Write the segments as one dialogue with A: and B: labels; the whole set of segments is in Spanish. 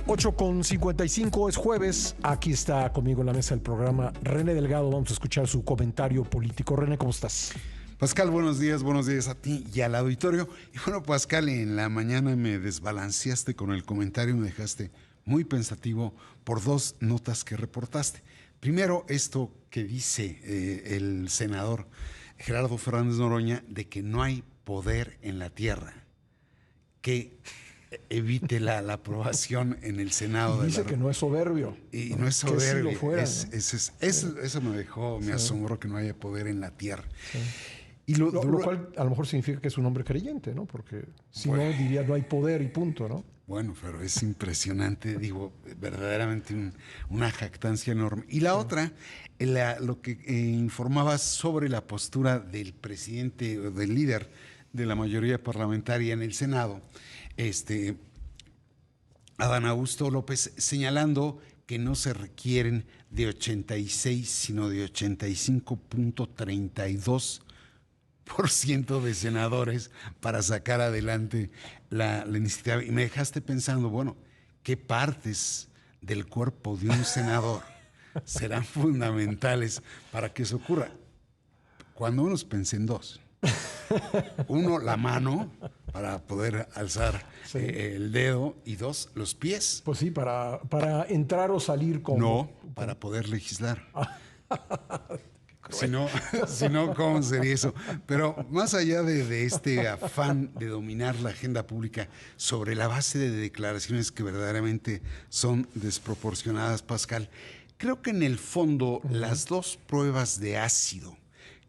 A: 8:55, es jueves. Aquí está conmigo en la mesa del programa René Delgado. Vamos a escuchar su comentario político. René, ¿cómo estás?
B: Pascal, buenos días a ti y al auditorio. Y bueno, Pascal, en la mañana me desbalanceaste con el comentario, me dejaste muy pensativo por dos notas que reportaste. Primero, esto que dice el senador Gerardo Fernández Noroña de que no hay poder en la tierra, que evite la aprobación en el Senado.
A: Y dice que no es soberbio.
B: Y no es soberbio.
A: Si lo fuera,
B: Eso me dejó, me asombró que no haya poder en la tierra.
A: Sí.
B: Y
A: lo cual a lo mejor significa que es un hombre creyente, ¿no? Porque si no, diría no hay poder y punto, ¿no?
B: Bueno, pero es impresionante, digo, verdaderamente una jactancia enorme. Y la otra, lo que informabas sobre la postura del presidente o del líder de la mayoría parlamentaria en el Senado, Adán Augusto López, señalando que no se requieren de 86, sino de 85.32% de senadores para sacar adelante la iniciativa. Y me dejaste pensando, bueno, ¿qué partes del cuerpo de un senador serán fundamentales para que eso ocurra? Cuando uno piensa en dos. Uno, la mano, para poder alzar el dedo, y dos, los pies.
A: Pues sí, para entrar o salir como...
B: No, para poder legislar. Si no, ¿cómo sería eso? Pero más allá de este afán de dominar la agenda pública sobre la base de declaraciones que verdaderamente son desproporcionadas, Pascal, creo que en el fondo las dos pruebas de ácido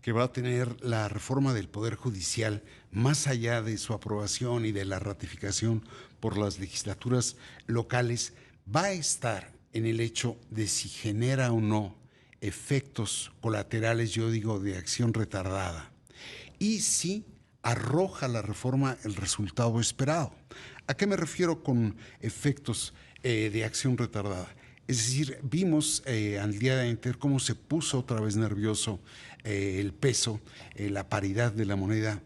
B: que va a tener la reforma del Poder Judicial, más allá de su aprobación y de la ratificación por las legislaturas locales, va a estar en el hecho de si genera o no efectos colaterales, yo digo, de acción retardada, y si arroja la reforma el resultado esperado. ¿A qué me refiero con efectos de acción retardada? Es decir, vimos al día de ayer cómo se puso otra vez nervioso el peso, la paridad de la moneda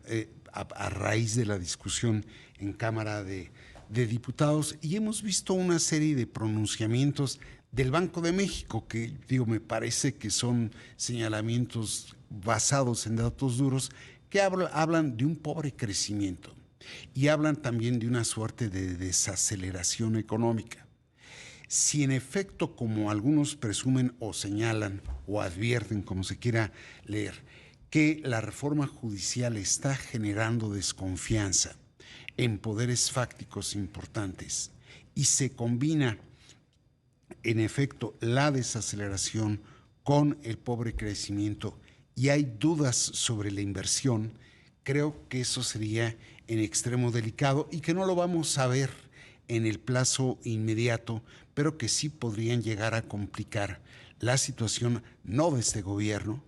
B: a raíz de la discusión en Cámara de Diputados, y hemos visto una serie de pronunciamientos del Banco de México que, digo, me parece que son señalamientos basados en datos duros que hablan de un pobre crecimiento y hablan también de una suerte de desaceleración económica. Si en efecto, como algunos presumen o señalan o advierten, como se quiera leer, que la reforma judicial está generando desconfianza en poderes fácticos importantes y se combina en efecto la desaceleración con el pobre crecimiento y hay dudas sobre la inversión, creo que eso sería en extremo delicado y que no lo vamos a ver en el plazo inmediato, pero que sí podrían llegar a complicar la situación, no de este gobierno,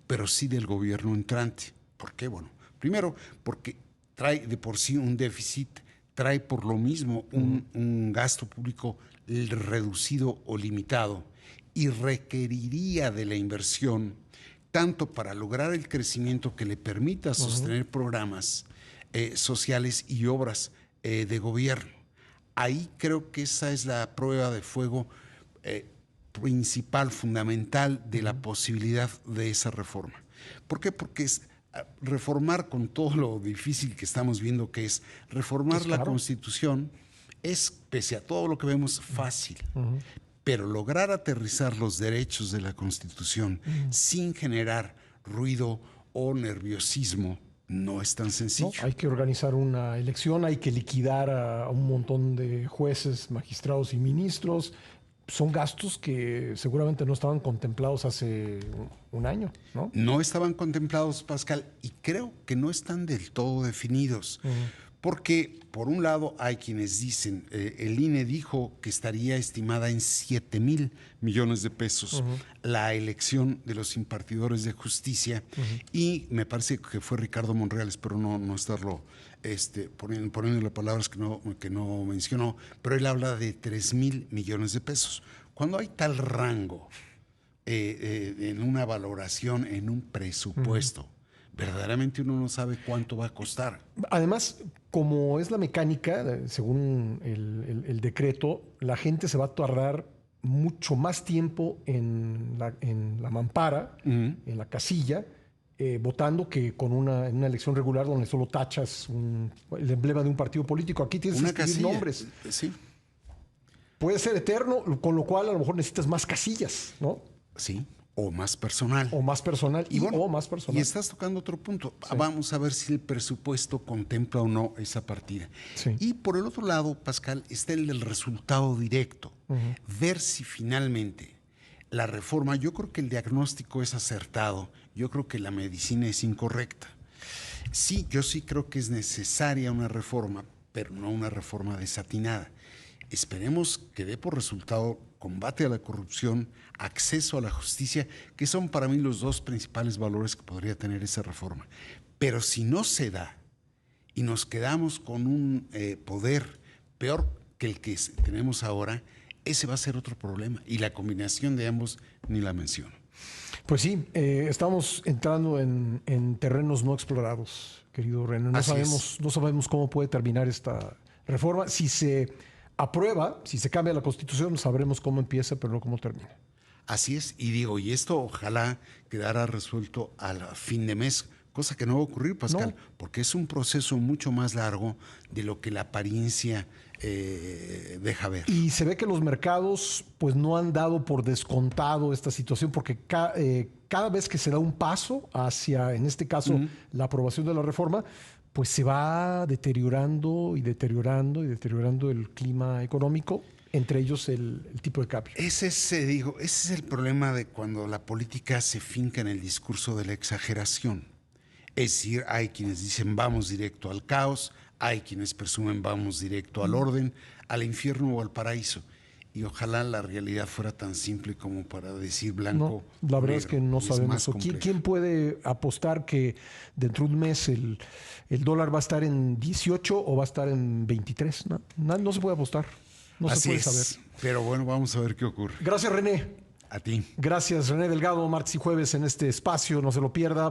B: pero sí del gobierno entrante. ¿Por qué? Bueno, primero, porque trae de por sí un déficit, trae por lo mismo un gasto público reducido o limitado y requeriría de la inversión tanto para lograr el crecimiento que le permita sostener programas sociales y obras de gobierno. Ahí creo que esa es la prueba de fuego principal, fundamental de la posibilidad de esa reforma. ¿Por qué? Porque es reformar, con todo lo difícil que estamos viendo que es reformar la Constitución, es, pese a todo lo que vemos, fácil. Pero lograr aterrizar los derechos de la Constitución sin generar ruido o nerviosismo no es tan sencillo.
A: No, hay que organizar una elección, hay que liquidar a un montón de jueces, magistrados y ministros. Son gastos que seguramente no estaban contemplados hace un año, ¿no?
B: No estaban contemplados, Pascal, y creo que no están del todo definidos. Porque, por un lado, hay quienes dicen, el INE dijo que estaría estimada en 7,000 millones de pesos la elección de los impartidores de justicia, y me parece que fue Ricardo Monreal, espero no estarlo poniéndole palabras que no mencionó, pero él habla de 3,000 millones de pesos. Cuando hay tal rango en una valoración, en un presupuesto, verdaderamente uno no sabe cuánto va a costar.
A: Además, como es la mecánica, según el decreto, la gente se va a tardar mucho más tiempo en la mampara, en la casilla, votando que con en una elección regular donde solo tachas el emblema de un partido político. Aquí tienes que escribir nombres.
B: Sí.
A: Puede ser eterno, con lo cual a lo mejor necesitas más casillas, ¿no?
B: Sí, o más personal.
A: O más personal. O más personal.
B: Y estás tocando otro punto. Sí. Vamos a ver si el presupuesto contempla o no esa partida.
A: Sí.
B: Y por el otro lado, Pascal, está el del resultado directo. Ver si finalmente la reforma, yo creo que el diagnóstico es acertado, yo creo que la medicina es incorrecta. Sí, yo sí creo que es necesaria una reforma, pero no una reforma desatinada. Esperemos que dé por resultado combate a la corrupción, acceso a la justicia, que son para mí los dos principales valores que podría tener esa reforma. Pero si no se da y nos quedamos con un poder peor que el que tenemos ahora, ese va a ser otro problema. Y la combinación de ambos ni la menciono.
A: Pues sí, estamos entrando en terrenos no explorados, querido René. No sabemos cómo puede terminar esta reforma. Si se aprueba, si se cambia la Constitución, sabremos cómo empieza, pero no cómo termina.
B: Así es, y esto ojalá quedara resuelto al fin de mes, cosa que no va a ocurrir, Pascal, porque es un proceso mucho más largo de lo que la apariencia deja ver.
A: Y se ve que los mercados pues no han dado por descontado esta situación, porque cada vez que se da un paso hacia, en este caso, la aprobación de la reforma, pues se va deteriorando el clima económico, entre ellos el tipo de cambio.
B: Ese es el problema de cuando la política se finca en el discurso de la exageración. Es decir, hay quienes dicen vamos directo al caos, hay quienes presumen vamos directo al orden, al infierno o al paraíso. Y ojalá la realidad fuera tan simple como para decir blanco.
A: No, la verdad es que no sabemos. ¿Quién puede apostar que dentro de un mes el dólar va a estar en 18 o va a estar en 23? No se puede apostar. No se puede saber.
B: Pero bueno, vamos a ver qué ocurre.
A: Gracias, René.
B: A ti.
A: Gracias, René Delgado, martes y jueves en este espacio. No se lo pierda.